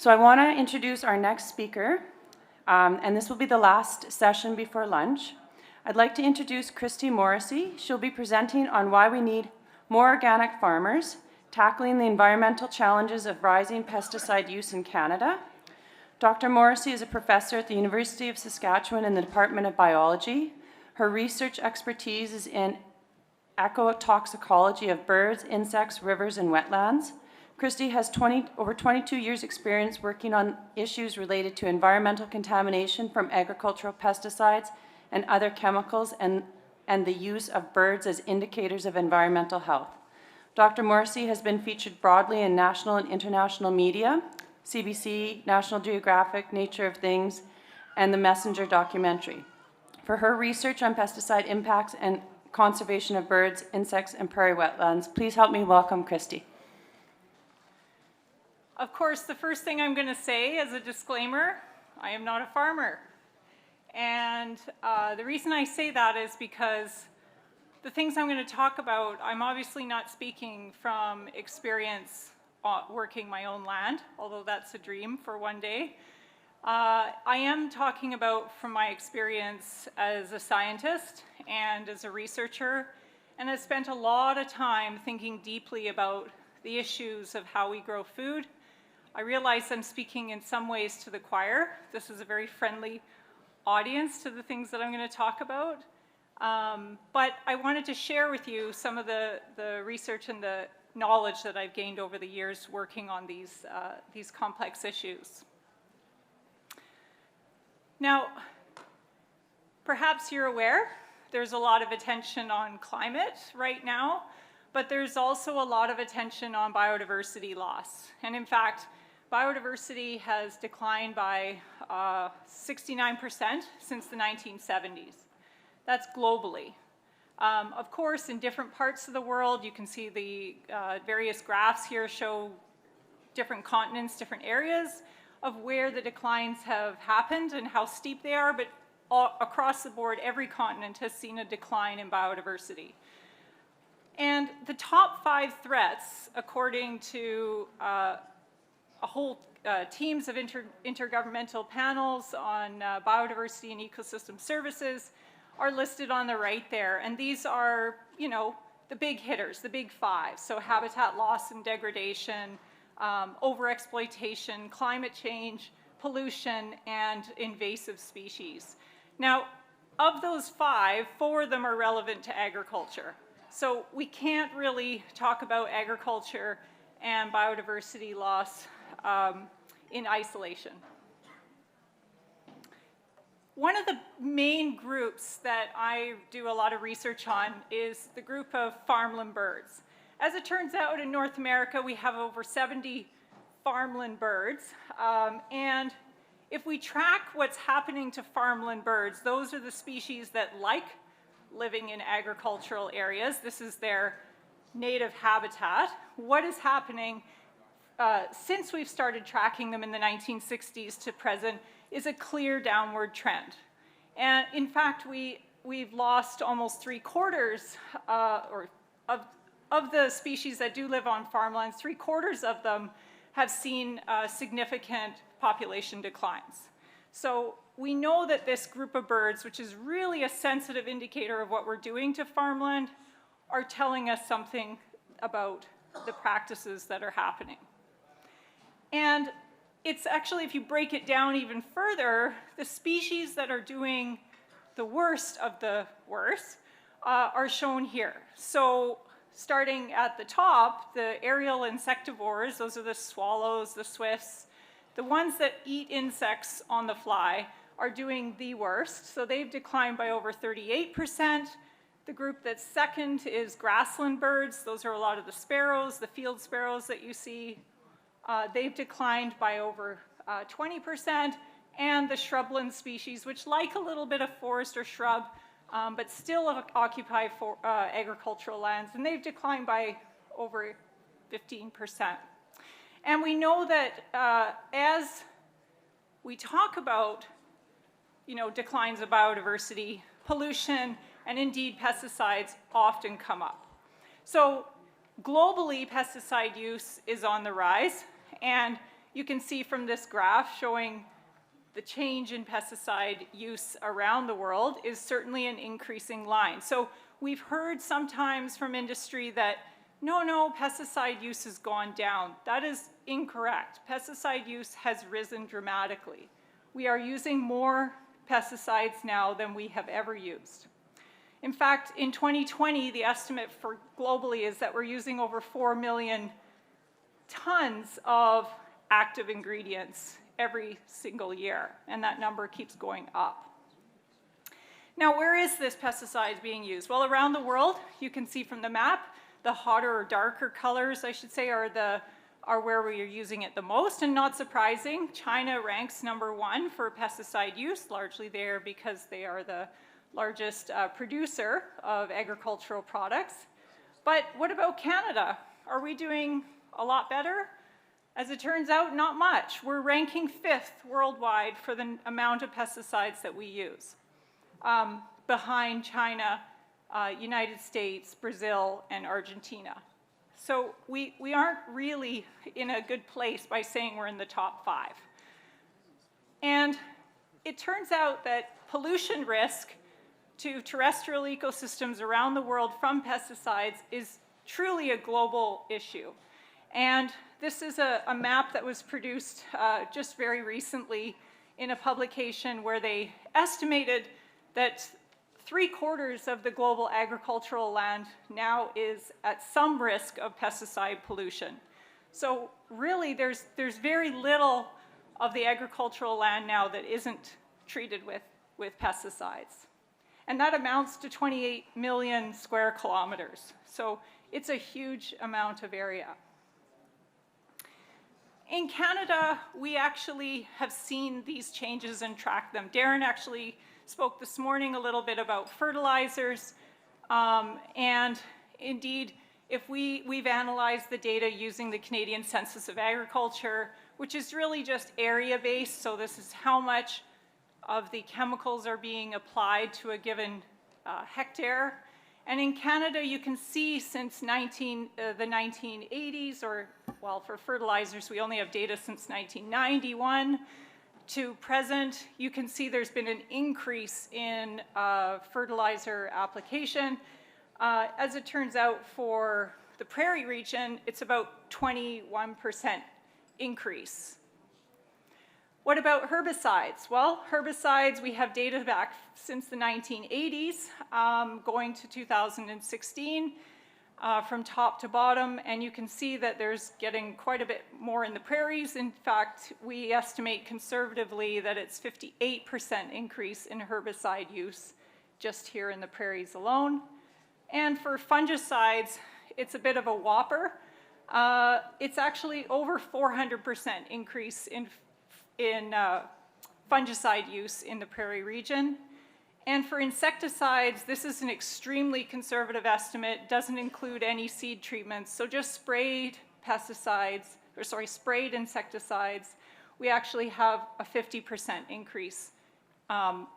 So I want to introduce our next speaker, and this will be the last session before lunch. I'd like to introduce Christy Morrissey. She'll be presenting on why we need more organic farmers, tackling the environmental challenges of rising pesticide use in Canada. Dr. Morrissey is a professor at the University of Saskatchewan in the Department of Biology. Her research expertise is in ecotoxicology of birds, insects, rivers, and wetlands. Christy has over 22 years experience working on issues related to environmental contamination from agricultural pesticides and other chemicals and the use of birds as indicators of environmental health. Dr. Morrissey has been featured broadly in national and international media, CBC, National Geographic, Nature of Things, and the Messenger documentary. For her research on pesticide impacts and conservation of birds, insects, and prairie wetlands, please help me welcome Christy. Of course, the first thing I'm going to say as a disclaimer, I am not a farmer. And the reason I say that is because the things I'm going to talk about, I'm obviously not speaking from experience working my own land, although that's a dream for one day. I am talking about from my experience as a scientist and as a researcher, and I've spent a lot of time thinking deeply about the issues of how we grow food. I realize I'm speaking in some ways to the choir. This is a very friendly audience to the things that I'm going to talk about. But I wanted to share with you some of the research and the knowledge that I've gained over the years working on these complex issues. Now, perhaps you're aware there's a lot of attention on climate right now, but there's also a lot of attention on biodiversity loss. And in fact, biodiversity has declined by 69% since the 1970s. That's globally. Of course, in different parts of the world, you can see the various graphs here show different continents, different areas of where the declines have happened and how steep they are, but across the board, every continent has seen a decline in biodiversity. And the top 5 threats, according to a whole teams of intergovernmental panels on biodiversity and ecosystem services, are listed on the right there. And these are, you know, the big hitters, the big 5. So habitat loss and degradation, overexploitation, climate change, pollution, and invasive species. Now, of those 5, 4 of them are relevant to agriculture. So we can't really talk about agriculture and biodiversity loss in isolation. One of the main groups that I do a lot of research on is the group of farmland birds. As it turns out, in North America, we have over 70 farmland birds. And if we track what's happening to farmland birds, those are the species that like living in agricultural areas. This is their native habitat. What is happening since we've started tracking them in the 1960s to present is a clear downward trend. And in fact, we've lost almost 3/4 of the species that do live on farmlands. 3/4 of them have seen significant population declines. So we know that this group of birds, which is really a sensitive indicator of what we're doing to farmland, are telling us something about the practices that are happening. And it's actually, if you break it down even further, the species that are doing the worst of the worst are shown here. So starting at the top, the aerial insectivores, those are the swallows, the swifts, the ones that eat insects on the fly are doing the worst. So they've declined by over 38%. The group that's second is grassland birds. Those are a lot of the sparrows, the field sparrows that you see. They've declined by over 20%, and the shrubland species, which like a little bit of forest or shrub, but still occupy agricultural lands, and they've declined by over 15%. And we know that as we talk about, you know, declines of biodiversity, pollution, and indeed pesticides often come up. So globally, pesticide use is on the rise, and you can see from this graph showing the change in pesticide use around the world is certainly an increasing line. So we've heard sometimes from industry that no, pesticide use has gone down. That is incorrect. Pesticide use has risen dramatically. We are using more pesticides now than we have ever used. In fact, in 2020, the estimate for globally is that we're using over 4 million tons of active ingredients every single year, and that number keeps going up. Now, where is this pesticide being used? Well, around the world, you can see from the map, the hotter or darker colors, I should say, are where we are using it the most, and not surprising, China ranks #1 for pesticide use, largely there because they are the largest producer of agricultural products. But what about Canada? Are we doing a lot better? As it turns out, not much. We're ranking 5th worldwide for the amount of pesticides that we use, behind China, United States, Brazil, and Argentina. So we aren't really in a good place by saying we're in the top 5. And it turns out that pollution risk to terrestrial ecosystems around the world from pesticides is truly a global issue. And this is a map that was produced just very recently in a publication where they estimated that 3/4 of the global agricultural land now is at some risk of pesticide pollution. So really, there's very little of the agricultural land now that isn't treated with pesticides. And that amounts to 28 million square kilometers. So it's a huge amount of area. In Canada, we actually have seen these changes and tracked them. Darren actually spoke this morning a little bit about fertilizers. And indeed, if we've analyzed the data using the Canadian Census of Agriculture, which is really just area-based, so this is how much of the chemicals are being applied to a given hectare. And in Canada, you can see since the 1980s, or well, for fertilizers, we only have data since 1991 to present. You can see there's been an increase in fertilizer application. As it turns out, for the Prairie region, it's about 21% increase. What about herbicides? Well, herbicides, we have data back since the 1980s, going to 2016, from top to bottom, and you can see that there's getting quite a bit more in the prairies. In fact, we estimate conservatively that it's 58% increase in herbicide use just here in the prairies alone. And for fungicides, it's a bit of a whopper. It's actually over 400% increase in fungicide use in the Prairie region. And for insecticides, this is an extremely conservative estimate, doesn't include any seed treatments, so just sprayed insecticides, we actually have a 50% increase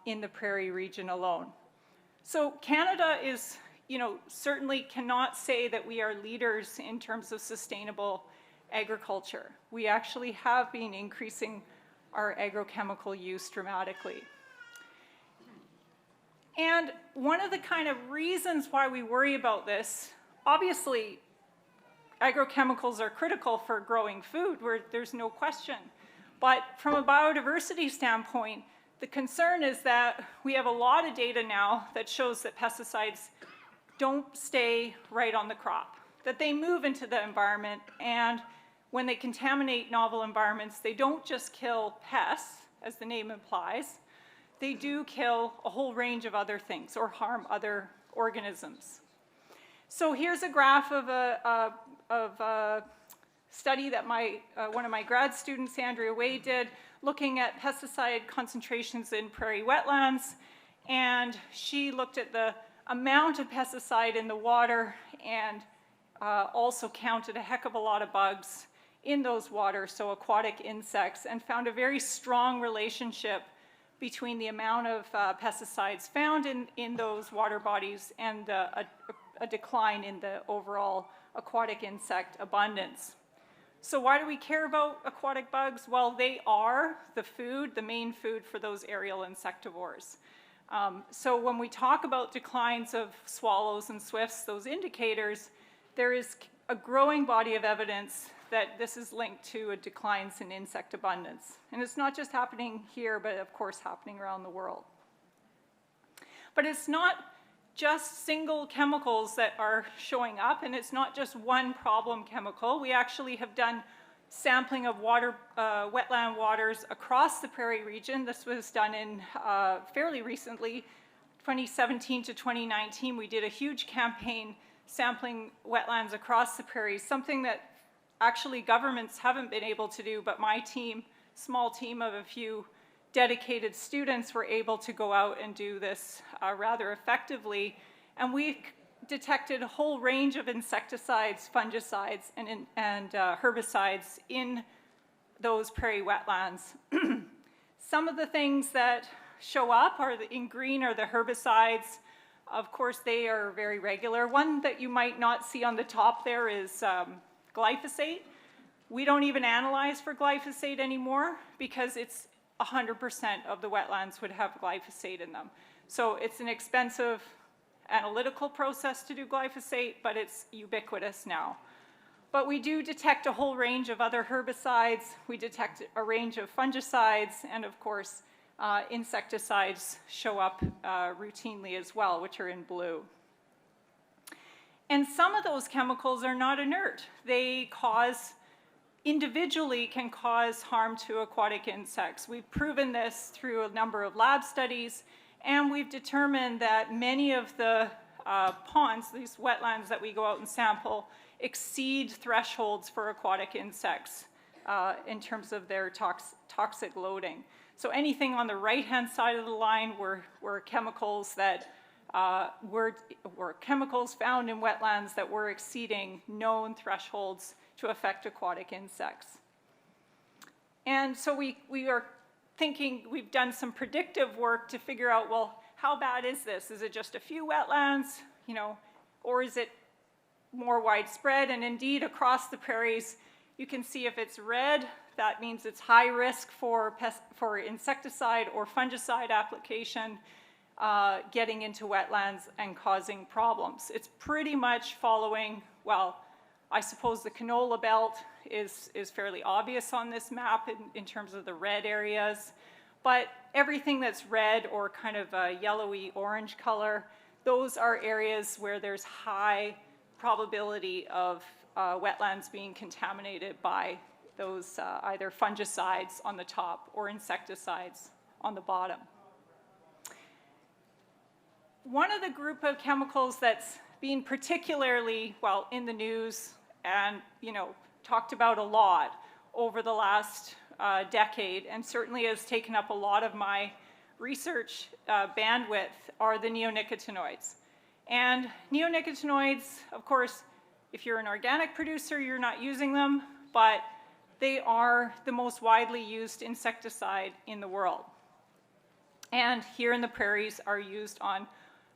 in the Prairie region alone. So Canada is, certainly cannot say that we are leaders in terms of sustainable agriculture. We actually have been increasing our agrochemical use dramatically. And one of the kind of reasons why we worry about this, obviously, agrochemicals are critical for growing food, where there's no question. But from a biodiversity standpoint, the concern is that we have a lot of data now that shows that pesticides don't stay right on the crop, that they move into the environment, and when they contaminate novel environments, they don't just kill pests, as the name implies, they do kill a whole range of other things or harm other organisms. So here's a graph of a study that one of my grad students, Andrea Wade, did, looking at pesticide concentrations in prairie wetlands. And she looked at the amount of pesticide in the water and also counted a heck of a lot of bugs in those waters, so aquatic insects, and found a very strong relationship between the amount of pesticides found in those water bodies and a decline in the overall aquatic insect abundance. So why do we care about aquatic bugs? Well, they are the food, the main food for those aerial insectivores. So when we talk about declines of swallows and swifts, those indicators, there is a growing body of evidence that this is linked to a declines in insect abundance. And it's not just happening here, but of course happening around the world. But it's not just single chemicals that are showing up, and it's not just one problem chemical. We actually have done sampling of wetland waters across the prairie region. This was done in fairly recently, 2017 to 2019. We did a huge campaign sampling wetlands across the prairies, something that actually governments haven't been able to do, but my team, small team of a few dedicated students, were able to go out and do this rather effectively. And we detected a whole range of insecticides, fungicides, and herbicides in those prairie wetlands. Some of the things that show up in green are the herbicides. Of course, they are very regular. One that you might not see on the top there is glyphosate. We don't even analyze for glyphosate anymore because it's 100% of the wetlands would have glyphosate in them. So it's an expensive analytical process to do glyphosate, but it's ubiquitous now. But we do detect a whole range of other herbicides. We detect a range of fungicides, and of course, insecticides show up routinely as well, which are in blue. And some of those chemicals are not inert. They individually can cause harm to aquatic insects. We've proven this through a number of lab studies, and we've determined that many of the ponds, these wetlands that we go out and sample, exceed thresholds for aquatic insects in terms of their toxic loading. So anything on the right-hand side of the line were chemicals that were chemicals found in wetlands that were exceeding known thresholds to affect aquatic insects. And so we are thinking, we've done some predictive work to figure out, well, how bad is this? Is it just a few wetlands, or is it more widespread? And indeed, across the prairies, you can see if it's red, that means it's high risk for insecticide or fungicide application getting into wetlands and causing problems. It's pretty much following, well, I suppose the canola belt is fairly obvious on this map in terms of the red areas, but everything that's red or kind of a yellowy orange color, those are areas where there's high probability of wetlands being contaminated by those either fungicides on the top or insecticides on the bottom. One of the group of chemicals that's been particularly, well, in the news and, talked about a lot over the last decade, and certainly has taken up a lot of my research bandwidth, are the neonicotinoids. And neonicotinoids, of course, if you're an organic producer, you're not using them, but they are the most widely used insecticide in the world. And here in the prairies are used on,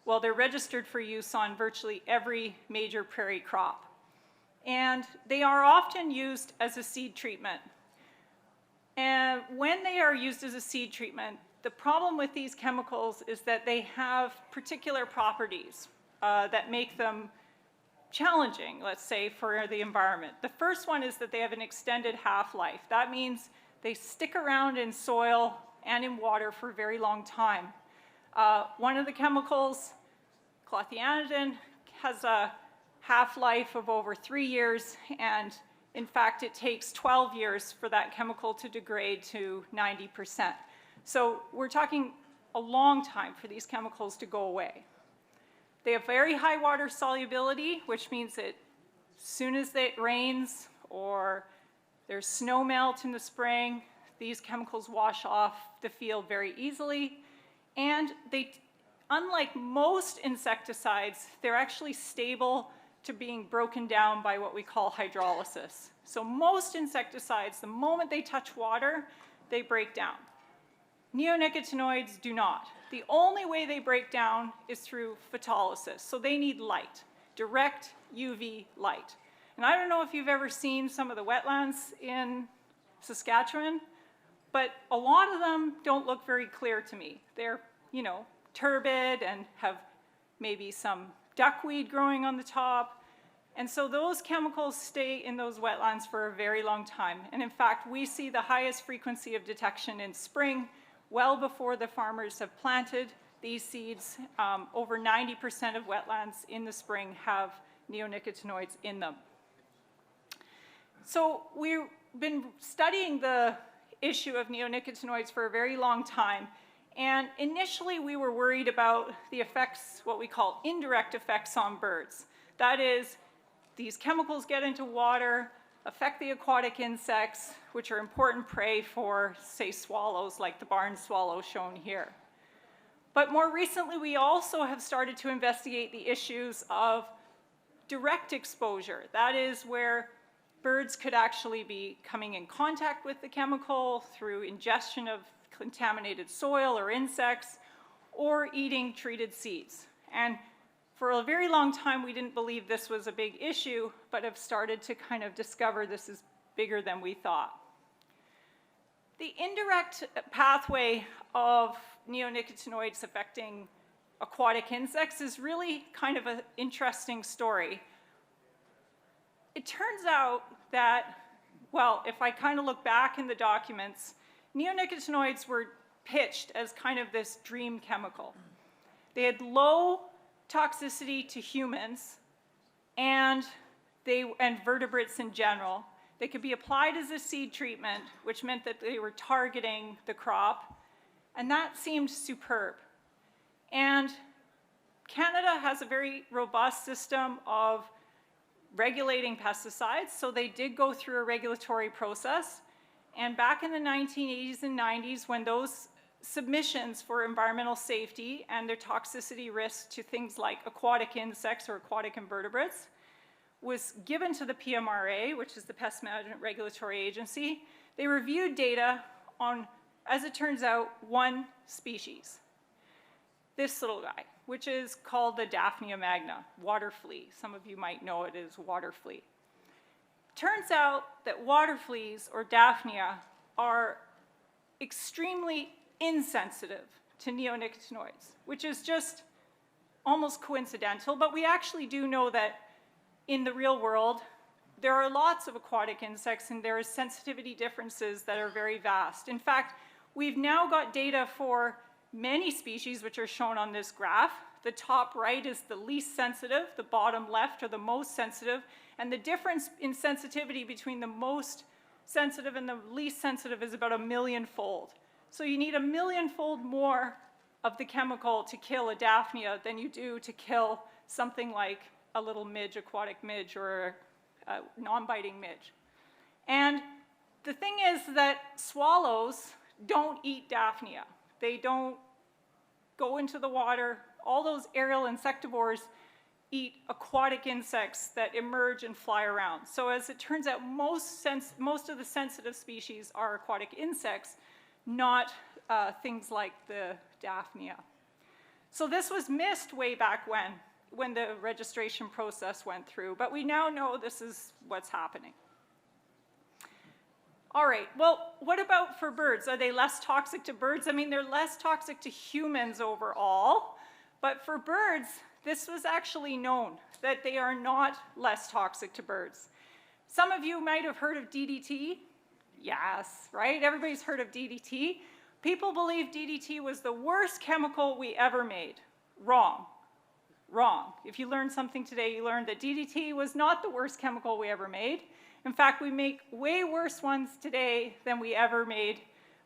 well, they're registered for use on virtually every major prairie crop. And they are often used as a seed treatment. And when they are used as a seed treatment, the problem with these chemicals is that they have particular properties that make them challenging, let's say, for the environment. The first one is that they have an extended half-life. That means they stick around in soil and in water for a very long time. One of the chemicals, clothianidin, has a half-life of over 3 years, and in fact, it takes 12 years for that chemical to degrade to 90%. So we're talking a long time for these chemicals to go away. They have very high water solubility, which means that as soon as it rains or there's snow melt in the spring, these chemicals wash off the field very easily. And they, unlike most insecticides, they're actually stable to being broken down by what we call hydrolysis. So most insecticides, the moment they touch water, they break down. Neonicotinoids do not. The only way they break down is through photolysis. So they need light, direct UV light. And I don't know if you've ever seen some of the wetlands in Saskatchewan, but a lot of them don't look very clear to me. They're, you know, turbid and have maybe some duckweed growing on the top. And so those chemicals stay in those wetlands for a very long time. And in fact, we see the highest frequency of detection in spring, well before the farmers have planted these seeds. Over 90% of wetlands in the spring have neonicotinoids in them. So we've been studying the issue of neonicotinoids for a very long time. And initially we were worried about the effects, what we call indirect effects on birds. That is, these chemicals get into water, affect the aquatic insects, which are important prey for, say, swallows, like the barn swallow shown here. But more recently, we also have started to investigate the issues of direct exposure. That is where birds could actually be coming in contact with the chemical through ingestion of contaminated soil or insects, or eating treated seeds. And for a very long time, we didn't believe this was a big issue, but have started to kind of discover this is bigger than we thought. The indirect pathway of neonicotinoids affecting aquatic insects is really kind of an interesting story. It turns out that, well, if I kind of look back in the documents, neonicotinoids were pitched as kind of this dream chemical. They had low toxicity to humans and vertebrates in general. They could be applied as a seed treatment, which meant that they were targeting the crop, and that seemed superb. And Canada has a very robust system of regulating pesticides, so they did go through a regulatory process. And back in the 1980s and 90s, when those submissions for environmental safety and their toxicity risks to things like aquatic insects or aquatic invertebrates was given to the PMRA, which is the Pest Management Regulatory Agency, they reviewed data on, as it turns out, one species. This little guy, which is called the Daphnia magna, water flea. Some of you might know it as water flea. Turns out that water fleas, or Daphnia, are extremely insensitive to neonicotinoids, which is just almost coincidental, but we actually do know that in the real world, there are lots of aquatic insects and there are sensitivity differences that are very vast. In fact, we've now got data for many species which are shown on this graph. The top right is the least sensitive, the bottom left are the most sensitive, and the difference in sensitivity between the most sensitive and the least sensitive is about 1,000,000-fold. So you need 1,000,000-fold more of the chemical to kill a Daphnia than you do to kill something like a little midge, aquatic midge, or a non-biting midge. And the thing is that swallows don't eat Daphnia. They don't go into the water. All those aerial insectivores eat aquatic insects that emerge and fly around. So as it turns out, most of the sensitive species are aquatic insects, not things like the Daphnia. So this was missed way back when the registration process went through, but we now know this is what's happening. All right, well, what about for birds? Are they less toxic to birds? I mean, they're less toxic to humans overall, but for birds, this was actually known, that they are not less toxic to birds. Some of you might have heard of DDT. Yes, right? Everybody's heard of DDT. People believe DDT was the worst chemical we ever made. Wrong. Wrong. If you learned something today, you learned that DDT was not the worst chemical we ever made. In fact, we make way worse ones today than we ever made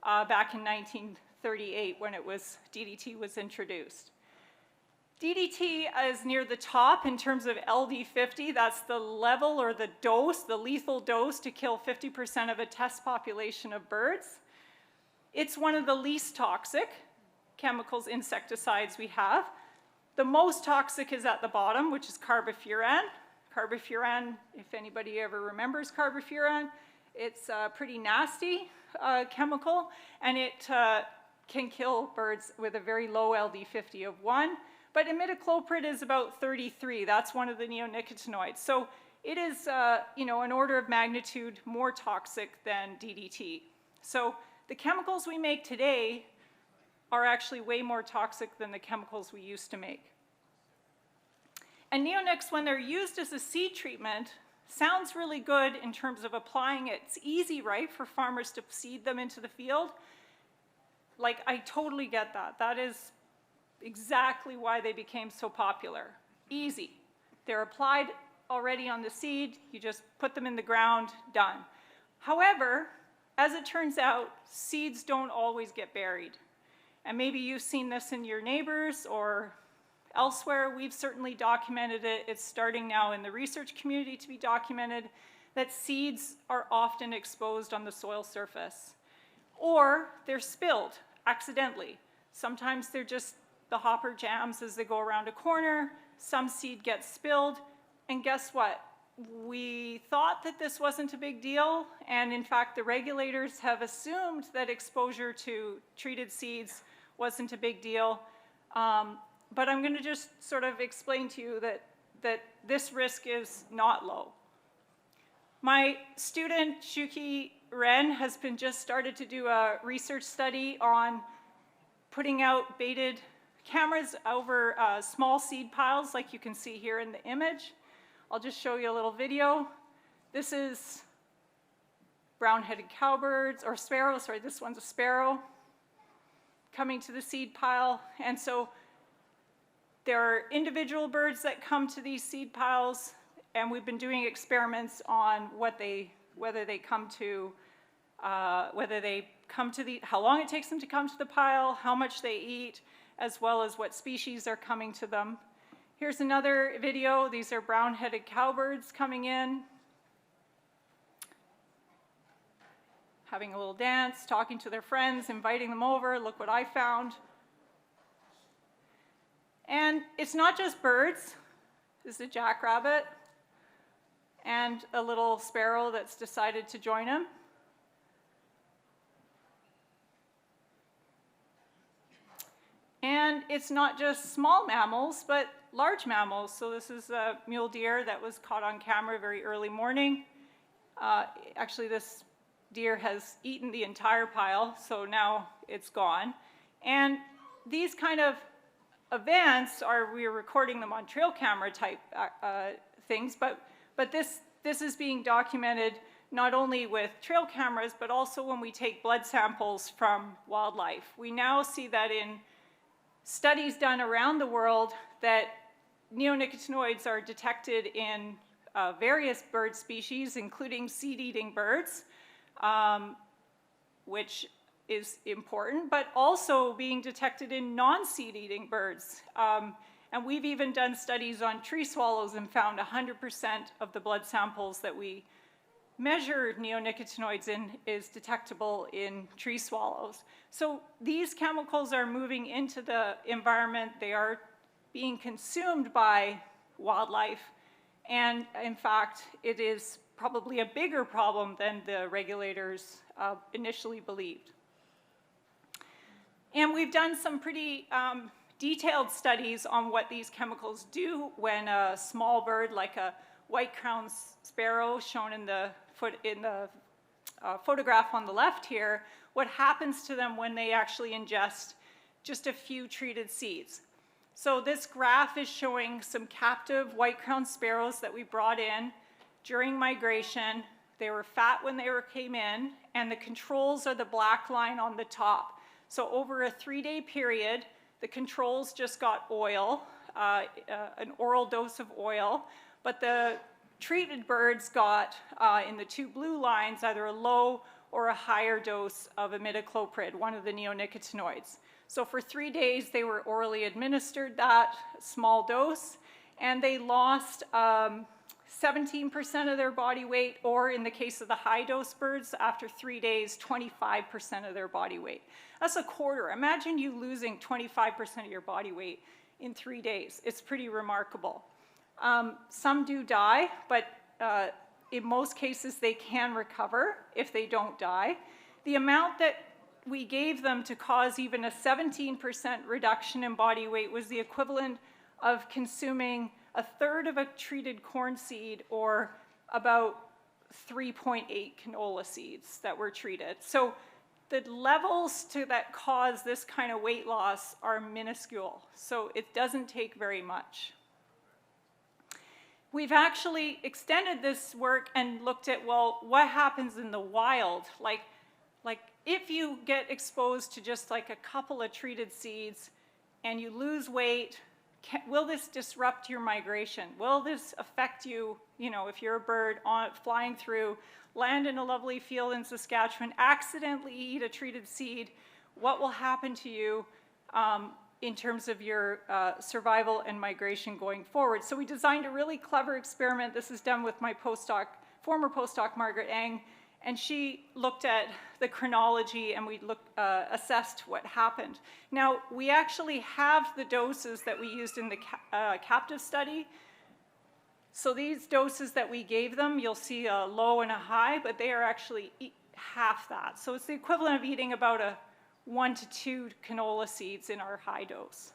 back in 1938 when DDT was introduced. DDT is near the top in terms of LD50. That's the level or the dose, the lethal dose to kill 50% of a test population of birds. It's one of the least toxic chemicals, insecticides we have. The most toxic is at the bottom, which is carbofuran. Carbofuran, if anybody ever remembers carbofuran, it's a pretty nasty chemical, and it can kill birds with a very low LD50 of 1. But imidacloprid is about 33. That's one of the neonicotinoids. So it is, you know, an order of magnitude more toxic than DDT. So the chemicals we make today are actually way more toxic than the chemicals we used to make. And neonics, when they're used as a seed treatment, sounds really good in terms of applying it. It's easy, right, for farmers to seed them into the field. Like, I totally get that. That is exactly why they became so popular. Easy. They're applied already on the seed. You just put them in the ground, done. However, as it turns out, seeds don't always get buried. And maybe you've seen this in your neighbors or elsewhere. We've certainly documented it. It's starting now in the research community to be documented that seeds are often exposed on the soil surface. Or they're spilled accidentally. Sometimes they're just the hopper jams as they go around a corner. Some seed gets spilled. And guess what? We thought that this wasn't a big deal. And in fact, the regulators have assumed that exposure to treated seeds wasn't a big deal. But I'm going to just sort of explain to you that this risk is not low. My student, Shuki Ren, has been just started to do a research study on putting out baited cameras over small seed piles, like you can see here in the image. I'll just show you a little video. This is brown-headed cowbirds, or sparrows, sorry, this one's a sparrow, coming to the seed pile. And so there are individual birds that come to these seed piles, and we've been doing experiments on whether they come to how long it takes them to come to the pile, how much they eat, as well as what species are coming to them. Here's another video. These are brown-headed cowbirds coming in, having a little dance, talking to their friends, inviting them over. Look what I found. And it's not just birds. This is a jackrabbit and a little sparrow that's decided to join him. And it's not just small mammals, but large mammals. So this is a mule deer that was caught on camera very early morning. Actually, this deer has eaten the entire pile, so now it's gone. And these kind of events we're recording them on trail camera type things, but this is being documented not only with trail cameras, but also when we take blood samples from wildlife. We now see that in studies done around the world that neonicotinoids are detected in various bird species, including seed-eating birds, which is important, but also being detected in non-seed-eating birds. And we've even done studies on tree swallows and found 100% of the blood samples that we measure neonicotinoids in is detectable in tree swallows. So these chemicals are moving into the environment. They are being consumed by wildlife. And in fact, it is probably a bigger problem than the regulators initially believed. And we've done some pretty detailed studies on what these chemicals do when a small bird like a white-crowned sparrow, shown in the photograph on the left here, what happens to them when they actually ingest just a few treated seeds. So this graph is showing some captive white-crowned sparrows that we brought in during migration. They were fat when they came in, and the controls are the black line on the top. So over a 3-day period, the controls just got oil, an oral dose of oil, but the treated birds got, in the 2 blue lines, either a low or a higher dose of imidacloprid, one of the neonicotinoids. So for 3 days, they were orally administered that small dose, and they lost 17% of their body weight, or in the case of the high-dose birds, after 3 days, 25% of their body weight. That's a quarter. Imagine you losing 25% of your body weight in 3 days. It's pretty remarkable. Some do die, but in most cases they can recover if they don't die. The amount that we gave them to cause even a 17% reduction in body weight was the equivalent of consuming a third of a treated corn seed, or about 3.8 canola seeds that were treated. So the levels that cause this kind of weight loss are minuscule, so it doesn't take very much. We've actually extended this work and looked at, well, what happens in the wild? Like if you get exposed to just like a couple of treated seeds and you lose weight, will this disrupt your migration? Will this affect you, if you're a bird flying through, land in a lovely field in Saskatchewan, accidentally eat a treated seed, what will happen to you in terms of your survival and migration going forward? So we designed a really clever experiment. This is done with my former postdoc, Margaret Eng, and she looked at the chronology and we assessed what happened. Now, we actually have the doses that we used in the captive study. So these doses that we gave them, you'll see a low and a high, but they are actually half that. So it's the equivalent of eating about 1 to 2 canola seeds in our high dose.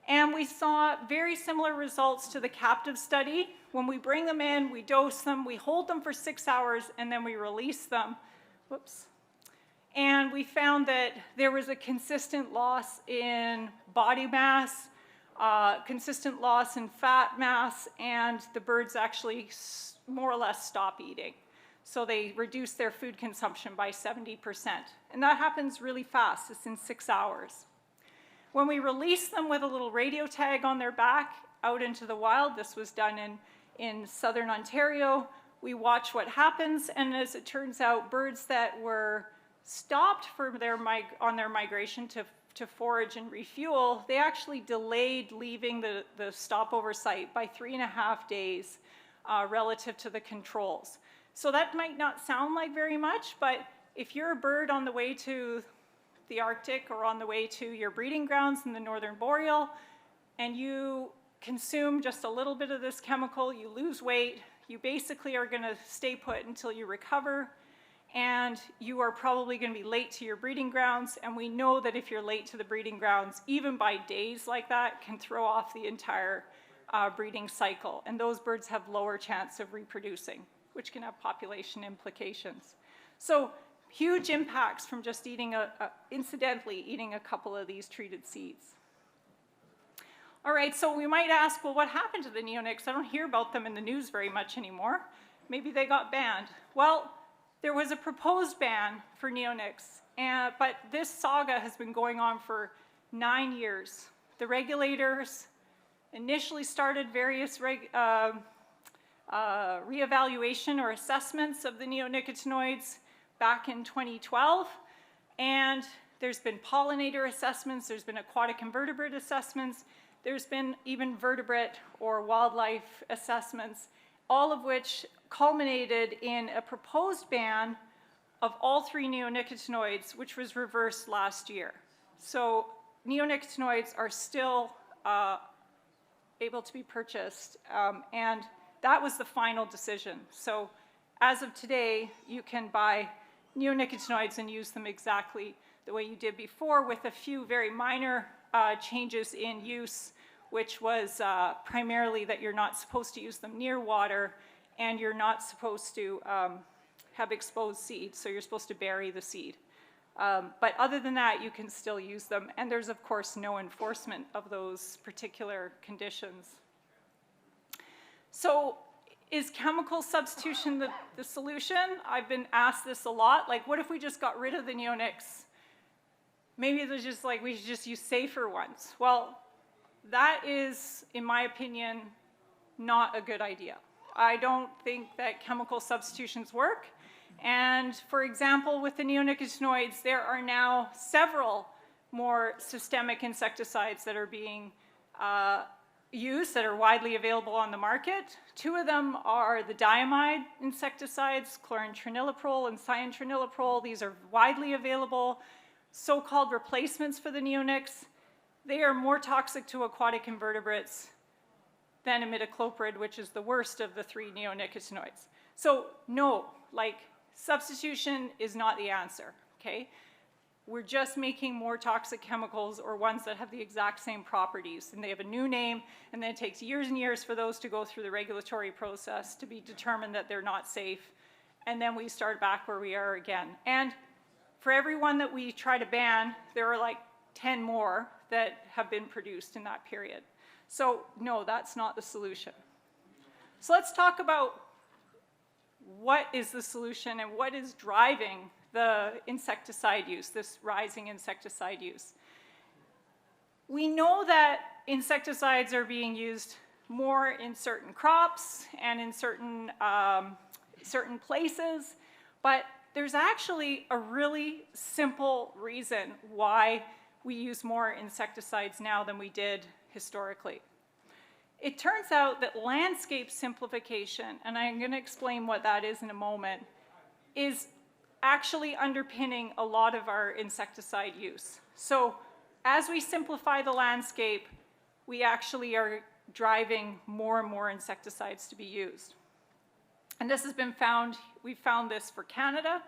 And we saw very similar results to the captive study. When we bring them in, we dose them, we hold them for 6 hours, and then we release them. Whoops. And we found that there was a consistent loss in body mass, consistent loss in fat mass, and the birds actually more or less stop eating. So they reduce their food consumption by 70%. And that happens really fast. It's in 6 hours. When we release them with a little radio tag on their back out into the wild, this was done in southern Ontario, we watch what happens, and as it turns out, birds that were stopped on their migration to forage and refuel, they actually delayed leaving the stopover site by 3.5 days relative to the controls. So that might not sound like very much, but if you're a bird on the way to the Arctic or on the way to your breeding grounds in the Northern Boreal, and you consume just a little bit of this chemical, you lose weight, you basically are going to stay put until you recover, and you are probably going to be late to your breeding grounds, and we know that if you're late to the breeding grounds, even by days like that, can throw off the entire breeding cycle, and those birds have lower chance of reproducing, which can have population implications. So huge impacts from just incidentally eating a couple of these treated seeds. All right, so we might ask, well, what happened to the neonics? I don't hear about them in the news very much anymore. Maybe they got banned. Well, there was a proposed ban for neonics, but this saga has been going on for 9 years. The regulators initially started various reevaluation or assessments of the neonicotinoids back in 2012, and there's been pollinator assessments, there's been aquatic invertebrate assessments, there's been even vertebrate or wildlife assessments, all of which culminated in a proposed ban of all 3 neonicotinoids, which was reversed last year. So neonicotinoids are still able to be purchased, and that was the final decision. So as of today, you can buy neonicotinoids and use them exactly the way you did before, with a few very minor changes in use, which was primarily that you're not supposed to use them near water, and you're not supposed to have exposed seed, so you're supposed to bury the seed. But other than that, you can still use them, and there's of course no enforcement of those particular conditions. So is chemical substitution the solution? I've been asked this a lot, like what if we just got rid of the neonics? Maybe there's just like, we should just use safer ones. Well, that is, in my opinion, not a good idea. I don't think that chemical substitutions work. And for example, with the neonicotinoids, there are now several more systemic insecticides that are being used, that are widely available on the market. 2 of them are the diamide insecticides, chlorantraniliprole and cyantraniloprole. These are widely available, so-called replacements for the neonics. They are more toxic to aquatic invertebrates than imidacloprid, which is the worst of the 3 neonicotinoids. So no, like substitution is not the answer, okay? we're just making more toxic chemicals or ones that have the exact same properties, and they have a new name, and then it takes years and years for those to go through the regulatory process to be determined that they're not safe, and then we start back where we are again. And for every one that we try to ban, there are like 10 more that have been produced in that period. So no, that's not the solution. So let's talk about what is the solution and what is driving the insecticide use, this rising insecticide use. We know that insecticides are being used more in certain crops and in certain places, but there's actually a really simple reason why we use more insecticides now than we did historically. It turns out that landscape simplification, and I'm going to explain what that is in a moment, is actually underpinning a lot of our insecticide use. So as we simplify the landscape, we actually are driving more and more insecticides to be used. And this has been found, we've found this for Canada,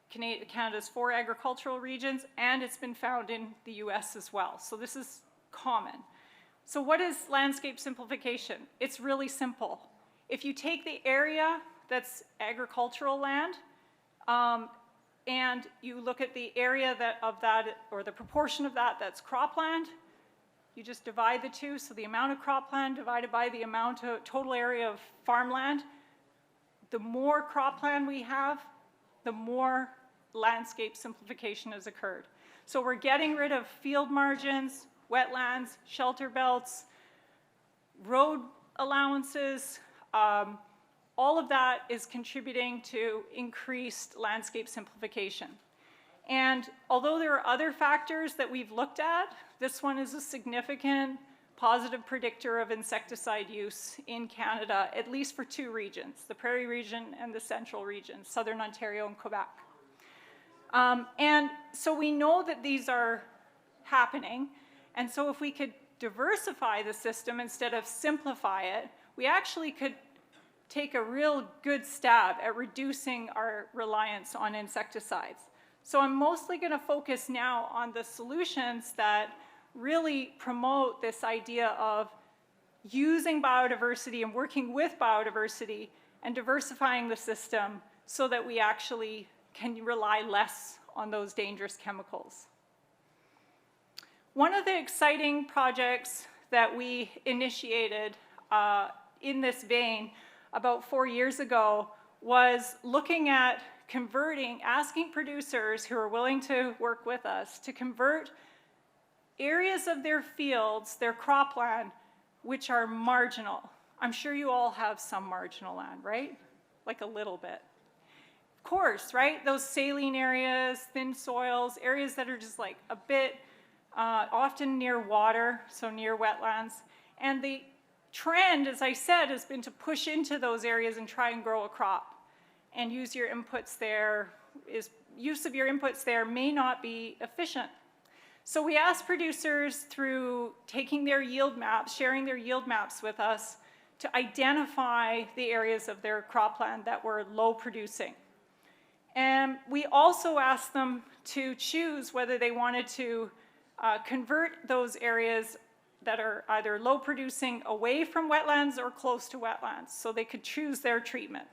Canada's 4 agricultural regions, and it's been found in the US as well. So this is common. So what is landscape simplification? It's really simple. If you take the area that's agricultural land, and you look at the area of that, or the proportion of that that's cropland, you just divide the two, so the amount of cropland divided by the amount of total area of farmland. The more cropland we have, the more landscape simplification has occurred. So we're getting rid of field margins, wetlands, shelter belts, road allowances. All of that is contributing to increased landscape simplification. And although there are other factors that we've looked at, this one is a significant positive predictor of insecticide use in Canada, at least for 2 regions, the Prairie region and the Central region, Southern Ontario and Quebec. And so we know that these are happening, and so if we could diversify the system instead of simplify it, we actually could take a real good stab at reducing our reliance on insecticides. So I'm mostly going to focus now on the solutions that really promote this idea of using biodiversity and working with biodiversity and diversifying the system so that we actually can rely less on those dangerous chemicals. One of the exciting projects that we initiated in this vein about 4 years ago was looking at asking producers who are willing to work with us to convert areas of their fields, their cropland, which are marginal. I'm sure you all have some marginal land, right? Like a little bit. Of course, right? Those saline areas, thin soils, areas that are just like a bit, often near water, so near wetlands. And the trend, as I said, has been to push into those areas and try and grow a crop and use your inputs there. Use of your inputs there may not be efficient. So we asked producers through taking their yield maps, sharing their yield maps with us, to identify the areas of their cropland that were low producing. And we also asked them to choose whether they wanted to convert those areas that are either low producing away from wetlands or close to wetlands, so they could choose their treatment.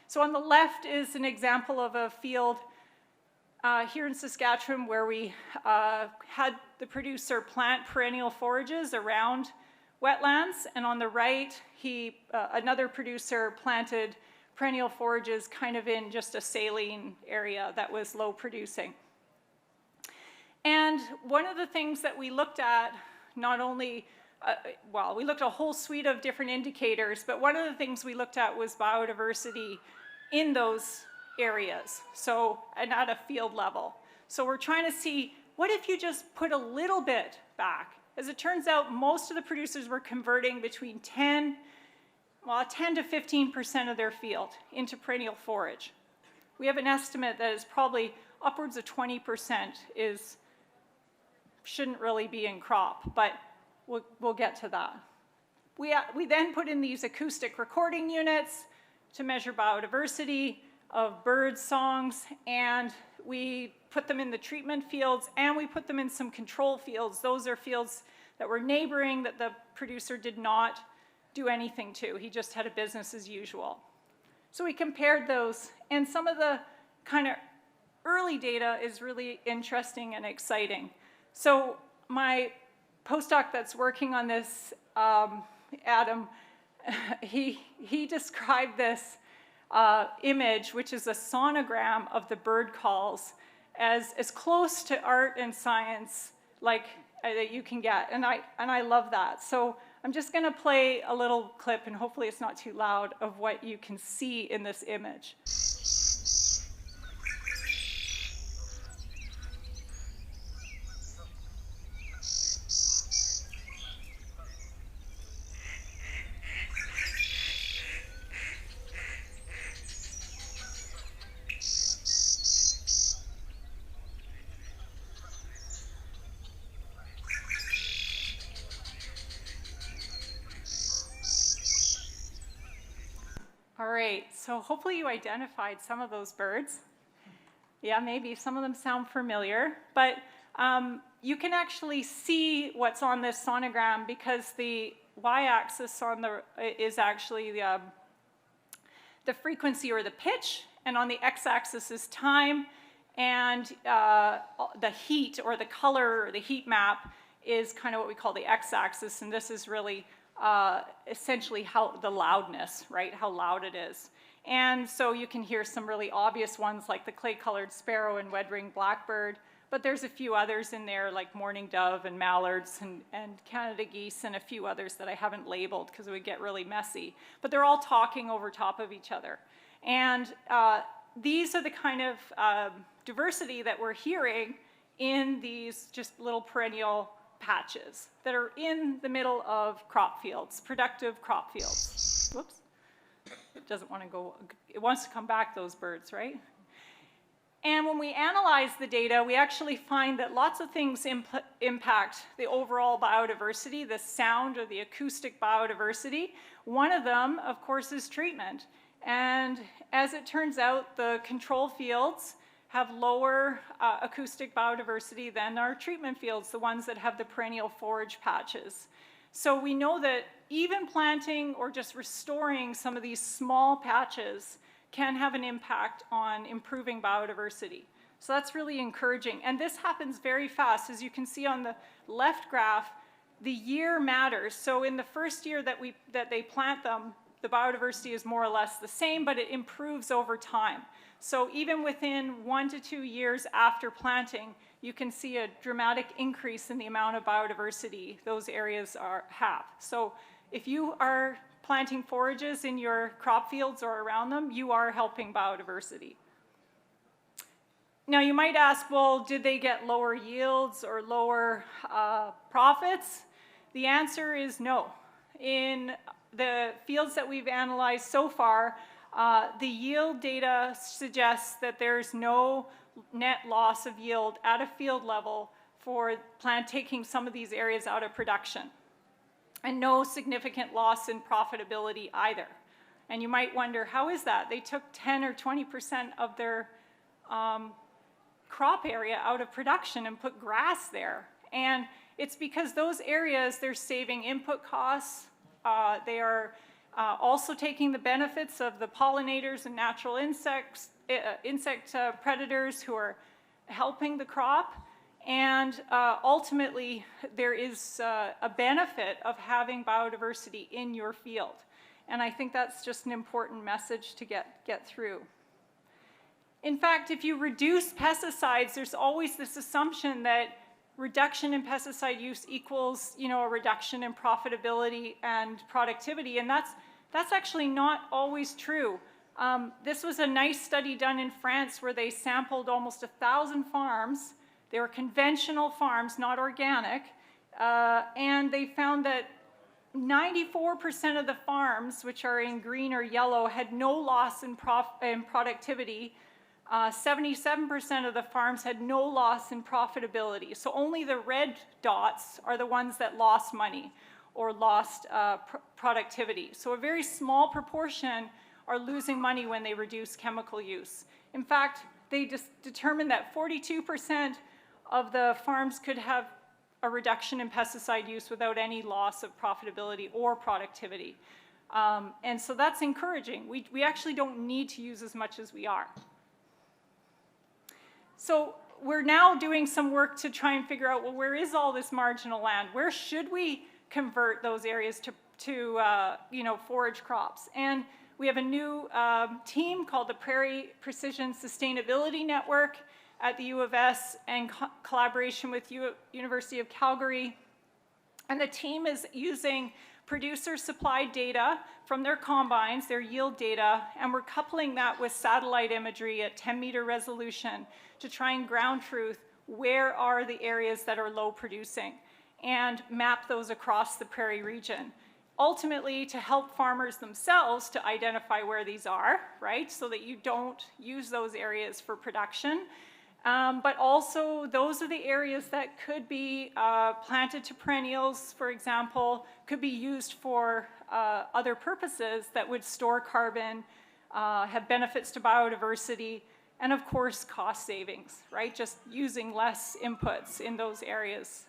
So on the left is an example of a field here in Saskatchewan where we had the producer plant perennial forages around wetlands, and on the right, another producer planted perennial forages kind of in just a saline area that was low producing. And one of the things that we looked at, not only, we looked at a whole suite of different indicators, but one of the things we looked at was biodiversity in those areas, and at a field level. So we're trying to see, what if you just put a little bit back? As it turns out, most of the producers were converting between 10 to 15% of their field into perennial forage. We have an estimate that is probably upwards of 20% shouldn't really be in crop, but we'll get to that. We then put in these acoustic recording units to measure biodiversity of bird songs, and we put them in the treatment fields, and we put them in some control fields. Those are fields that were neighboring that the producer did not do anything to. He just had a business as usual. So we compared those, and some of the kind of early data is really interesting and exciting. So my postdoc that's working on this, Adam, he described this image, which is a sonogram of the bird calls, as close to art and science like that you can get, and I love that. So I'm just going to play a little clip, and hopefully it's not too loud, of what you can see in this image. All right, so hopefully you identified some of those birds. Yeah, maybe some of them sound familiar, but you can actually see what's on this sonogram because the y-axis is actually the frequency or the pitch, and on the x-axis is time, and the heat or the color or the heat map is kind of what we call the x-axis, and this is really essentially the loudness, right? How loud it is. And so you can hear some really obvious ones like the clay-colored sparrow and red-winged blackbird, but there's a few others in there like mourning dove and mallards and Canada geese and a few others that I haven't labeled because it would get really messy. But they're all talking over top of each other. And these are the kind of diversity that we're hearing in these just little perennial patches that are in the middle of crop fields, productive crop fields. Whoops. It doesn't want to go, it wants to come back, those birds, right? And when we analyze the data, we actually find that lots of things impact the overall biodiversity, the sound or the acoustic biodiversity. One of them, of course, is treatment. And as it turns out, the control fields have lower acoustic biodiversity than our treatment fields, the ones that have the perennial forage patches. So we know that even planting or just restoring some of these small patches can have an impact on improving biodiversity. So that's really encouraging. And this happens very fast. As you can see on the left graph, the year matters. So in the first year that they plant them, the biodiversity is more or less the same, but it improves over time. So even within 1 to 2 years after planting, you can see a dramatic increase in the amount of biodiversity those areas have. So if you are planting forages in your crop fields or around them, you are helping biodiversity. Now you might ask, well, did they get lower yields or lower profits? The answer is no. In the fields that we've analyzed so far, the yield data suggests that there's no net loss of yield at a field level for taking some of these areas out of production, and no significant loss in profitability either. And you might wonder, how is that? They took 10 or 20% of their crop area out of production and put grass there. And it's because those areas, they're saving input costs. They are also taking the benefits of the pollinators and natural insect predators who are helping the crop. And ultimately, there is a benefit of having biodiversity in your field. And I think that's just an important message to get through. In fact, if you reduce pesticides, there's always this assumption that reduction in pesticide use equals, a reduction in profitability and productivity, and that's actually not always true. This was a nice study done in France where they sampled almost 1,000 farms. They were conventional farms, not organic, and they found that 94% of the farms, which are in green or yellow, had no loss in productivity. 77% of the farms had no loss in profitability. So only the red dots are the ones that lost money or lost productivity. So a very small proportion are losing money when they reduce chemical use. In fact, they just determined that 42% of the farms could have a reduction in pesticide use without any loss of profitability or productivity. And so that's encouraging. We actually don't need to use as much as we are. So we're now doing some work to try and figure out, well, where is all this marginal land? Where should we convert those areas to forage crops? And we have a new team called the Prairie Precision Sustainability Network at the U of S in collaboration with University of Calgary. And the team is using producer-supplied data from their combines, their yield data, and we're coupling that with satellite imagery at 10-meter resolution to try and ground truth where are the areas that are low producing and map those across the prairie region. Ultimately, to help farmers themselves to identify where these are, right, so that you don't use those areas for production. But also, those are the areas that could be planted to perennials, for example, could be used for other purposes that would store carbon, have benefits to biodiversity, and of course, cost savings, right? Just using less inputs in those areas.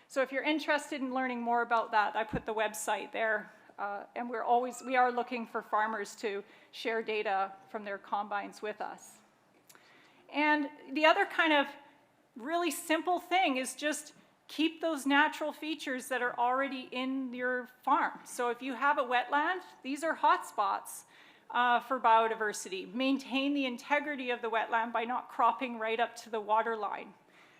So if you're interested in learning more about that, I put the website there, and we are looking for farmers to share data from their combines with us. And the other kind of really simple thing is just keep those natural features that are already in your farm. So if you have a wetland, these are hotspots for biodiversity. Maintain the integrity of the wetland by not cropping right up to the water line.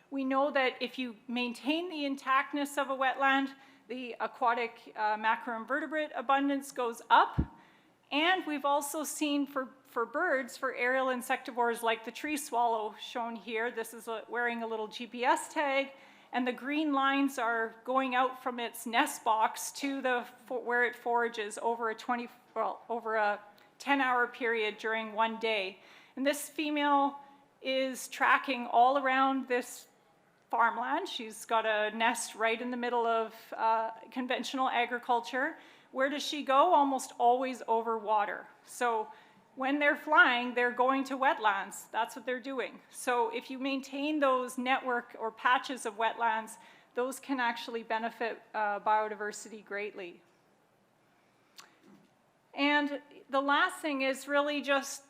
We know that if you maintain the intactness of a wetland, the aquatic macroinvertebrate abundance goes up. And we've also seen for birds, for aerial insectivores like the tree swallow shown here, this is wearing a little GPS tag, and the green lines are going out from its nest box to where it forages over a 10-hour period during one day. And this female is tracking all around this farmland. She's got a nest right in the middle of conventional agriculture. Where does she go? Almost always over water. So when they're flying, they're going to wetlands. That's what they're doing. So if you maintain those network or patches of wetlands, those can actually benefit biodiversity greatly. And the last thing is really just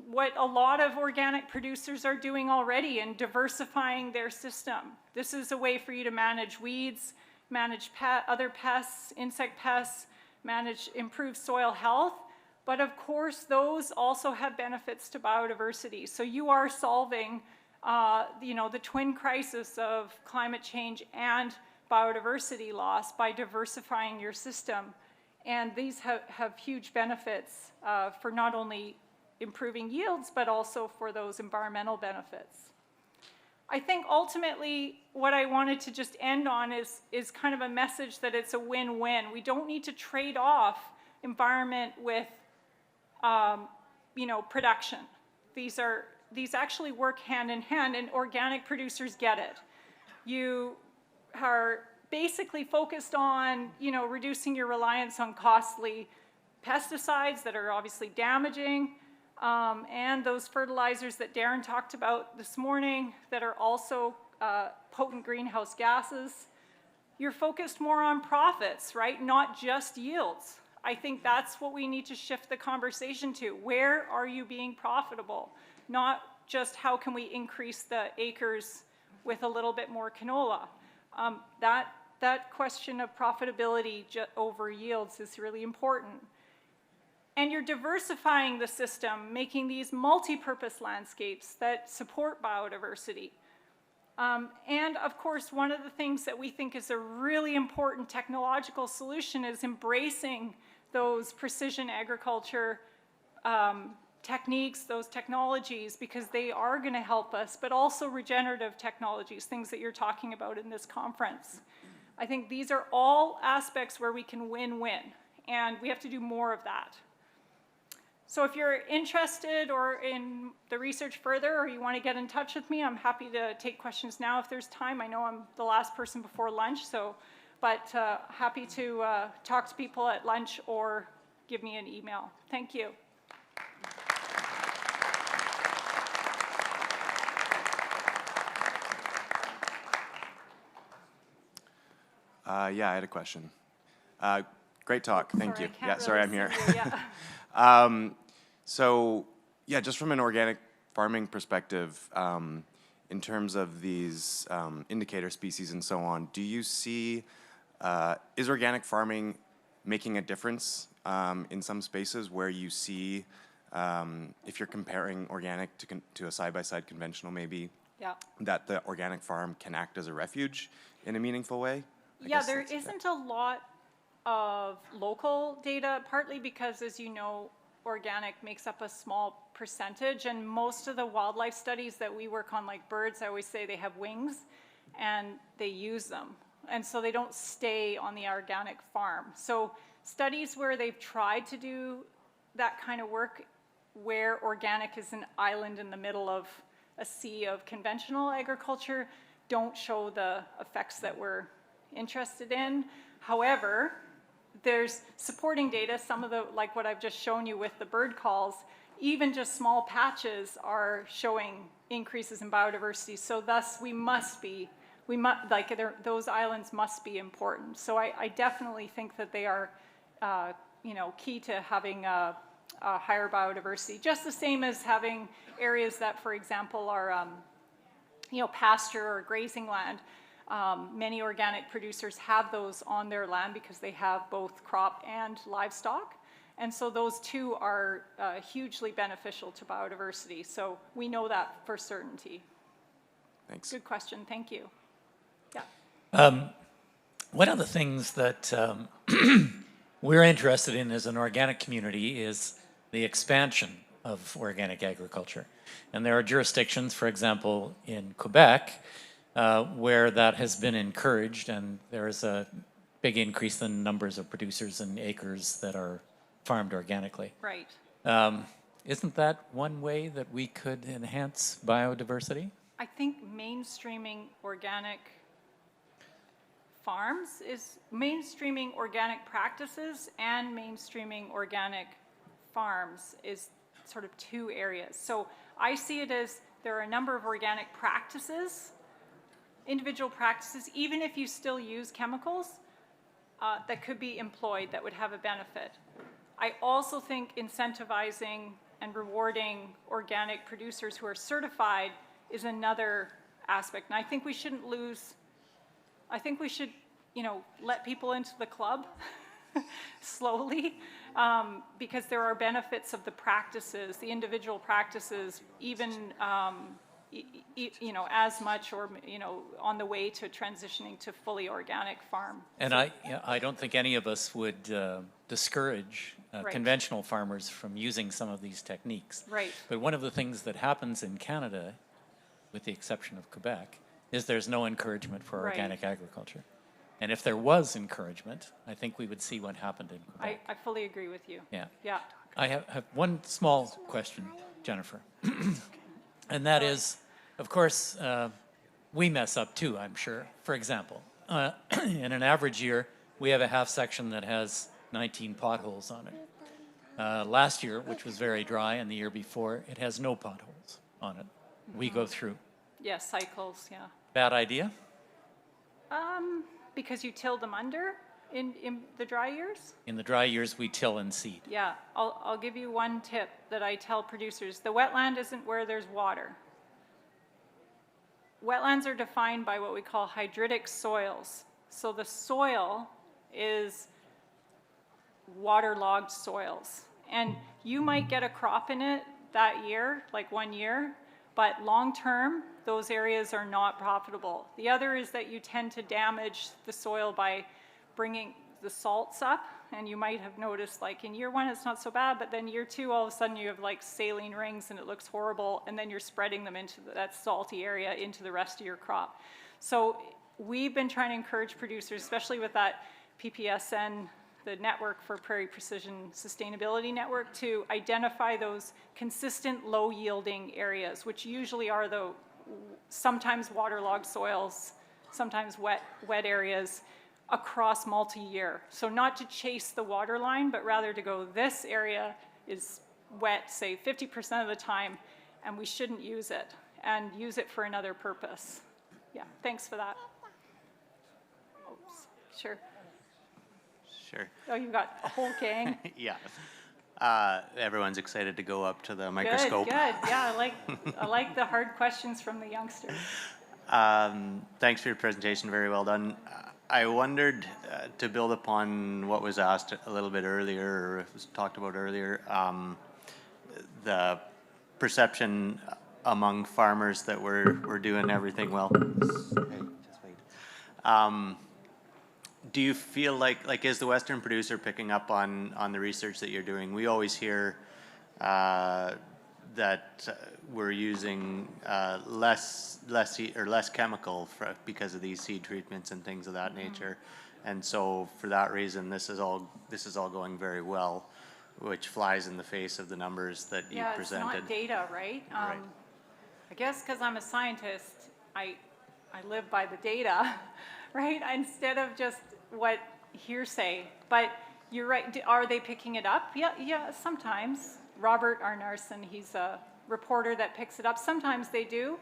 what a lot of organic producers are doing already in diversifying their system. This is a way for you to manage weeds, manage other pests, insect pests, improve soil health. But of course, those also have benefits to biodiversity. So you are solving the twin crisis of climate change and biodiversity loss by diversifying your system. And these have huge benefits for not only improving yields, but also for those environmental benefits. I think ultimately what I wanted to just end on is kind of a message that it's a win-win. We don't need to trade off environment with production. These actually work hand in hand, and organic producers get it. You are basically focused on reducing your reliance on costly pesticides that are obviously damaging, and those fertilizers that Darren talked about this morning that are also potent greenhouse gases. You're focused more on profits, right? Not just yields. I think that's what we need to shift the conversation to. Where are you being profitable? Not just how can we increase the acres with a little bit more canola. That question of profitability over yields is really important. And you're diversifying the system, making these multi-purpose landscapes that support biodiversity. And of course, one of the things that we think is a really important technological solution is embracing those precision agriculture techniques, those technologies, because they are going to help us, but also regenerative technologies, things that you're talking about in this conference. I think these are all aspects where we can win-win, and we have to do more of that. So if you're interested or in the research further, or you want to get in touch with me, I'm happy to take questions now if there's time. I know I'm the last person before lunch, but happy to talk to people at lunch or give me an email. Thank you. Yeah, I had a question. Great talk, thank you. Sorry, I Yeah, can't sorry, I'm really here. see you, yeah. So, yeah, just from an organic farming perspective, in terms of these indicator species and so on, do you see, is organic farming making a difference in some spaces where you see, if you're comparing organic to a side-by-side conventional maybe, Yeah. that the organic farm can act as a refuge in a meaningful way? Yeah, there isn't a lot of local data, partly because, as you know, organic makes up a small percentage, and most of the wildlife studies that we work on, like birds, I always say they have wings, and they use them. And so they don't stay on the organic farm. So studies where they've tried to do that kind of work, where organic is an island in the middle of a sea of conventional agriculture, don't show the effects that we're interested in. However, there's supporting data, some of the, like what I've just shown you with the bird calls, even just small patches are showing increases in biodiversity. So thus those islands must be important. So I definitely think that they are, key to having a higher biodiversity. Just the same as having areas that, for example, are, pasture or grazing land. Many organic producers have those on their land because they have both crop and livestock. And so those two are hugely beneficial to biodiversity. So we know that for certainty. Thanks. Good question, thank you. Yeah. One of the things that we're interested in as an organic community is the expansion of organic agriculture. And there are jurisdictions, for example, in Quebec, where that has been encouraged, and there is a big increase in numbers of producers and acres that are farmed organically. Right. Isn't that one way that we could enhance biodiversity? I think mainstreaming organic farms is mainstreaming organic practices, and mainstreaming organic farms is sort of two areas. So I see it as there are a number of organic practices, individual practices, even if you still use chemicals, that could be employed that would have a benefit. I also think incentivizing and rewarding organic producers who are certified is another aspect. And I think we shouldn't lose, I think we should, let people into the club slowly, because there are benefits of the practices, the individual practices, even as much or on the way to transitioning to fully organic farm. And I don't think any of us would discourage Right. conventional farmers from using some of these techniques. Right. But one of the things that happens in Canada, with the exception of Quebec, is there's no encouragement for Right. organic agriculture. And if there was encouragement, I think we would see what happened in Quebec. I fully agree with you. Yeah. Yeah. I have one small question, Jennifer. And that is, of course, we mess up too, I'm sure. For example, in an average year, we have a half section that has 19 potholes on it. Last year, which was very dry, and the year before, it has no potholes on it. We go through. Yeah, cycles, yeah. Bad idea? Because you till them under in the dry years? In the dry years, we till and seed. Yeah, I'll give you one tip that I tell producers. The wetland isn't where there's water. Wetlands are defined by what we call hydritic soils. So the soil is waterlogged soils. And you might get a crop in it that year, like 1 year, but long term, those areas are not profitable. The other is that you tend to damage the soil by bringing the salts up, and you might have noticed, like in year 1 it's not so bad, but then year 2 all of a sudden you have like saline rings and it looks horrible, and then you're spreading them into that salty area into the rest of your crop. So we've been trying to encourage producers, especially with that PPSN, the Network for Prairie Precision Sustainability Network, to identify those consistent low-yielding areas, which usually are the sometimes waterlogged soils, sometimes wet areas across multi-year. So not to chase the water line, but rather to go, this area is wet, say 50% of the time, and we shouldn't use it, and use it for another purpose. Yeah, thanks for that. Oops. Sure. Sure. Oh, you've got a whole gang. Yeah. Everyone's excited to go up to the Good, microscope. good. Yeah, I like the hard questions from the youngsters. Thanks for your presentation. Very well done. I wondered, to build upon what was asked a little bit earlier, or was talked about earlier, the perception among farmers that we're doing everything well. Hey, just wait. Do you feel like is the Western producer picking up on the research that you're doing? We always hear that we're using less chemical because of these seed treatments and things of that nature, and so for that reason, this is all going very well, which flies in the face of the numbers that you presented. Yeah, it's not data, right? Right. I guess because I'm a scientist, I live by the data, right? Instead of just what hearsay. But you're right. Are they picking it up? Yeah, sometimes. Robert Arnarson, he's a reporter that picks it up. Sometimes they do.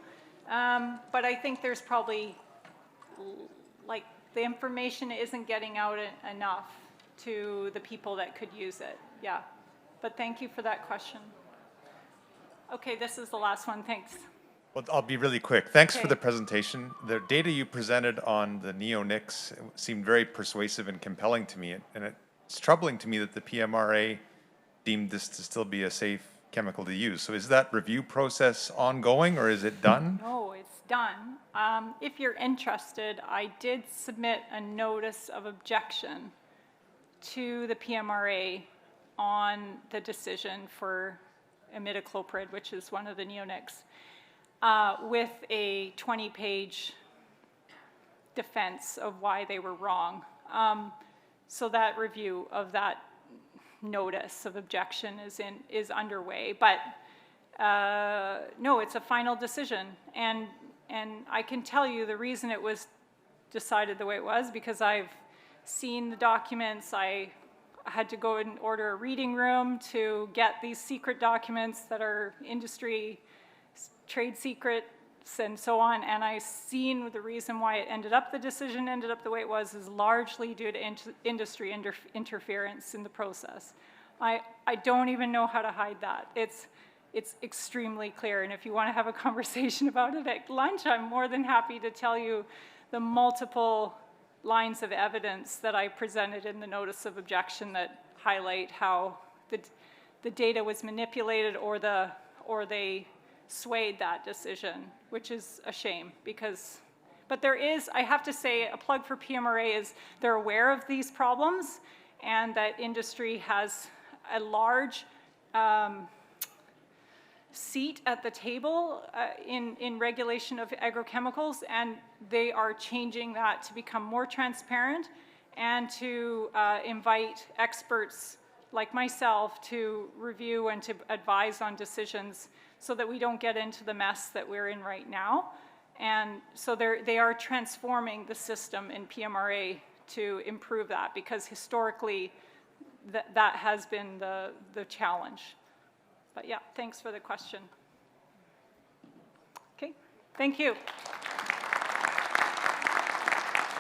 But I think there's probably, like, the information isn't getting out enough to the people that could use it. Yeah. But thank you for that question. Okay, this is the last one. Thanks. Well, I'll be really quick. Thanks for Okay. the presentation. The data you presented on the neonics seemed very persuasive and compelling to me. And it's troubling to me that the PMRA deemed this to still be a safe chemical to use. So is that review process ongoing, or is it done? No, it's done. If you're interested, I did submit a notice of objection to the PMRA on the decision for imidacloprid, which is one of the neonics, with a 20-page defense of why they were wrong. So that review of that notice of objection is underway, but no, it's a final decision, and I can tell you the reason it was decided the way it was because I've seen the documents. I had to go and order a reading room to get these secret documents that are industry trade secrets and so on, and I've seen the reason why the decision ended up the way it was is largely due to industry interference in the process. I don't even know how to hide that. It's extremely clear, and if you want to have a conversation about it at lunch, I'm more than happy to tell you the multiple lines of evidence that I presented in the notice of objection that highlight how the data was manipulated or they swayed that decision, which is a shame but there is, I have to say, a plug for PMRA is they're aware of these problems and that industry has a large seat at the table in regulation of agrochemicals, and they are changing that to become more transparent and to invite experts like myself to review and to advise on decisions so that we don't get into the mess that we're in right now. And so they are transforming the system in PMRA to improve that, because historically that has been the challenge. But yeah, thanks for the question. Okay, thank you.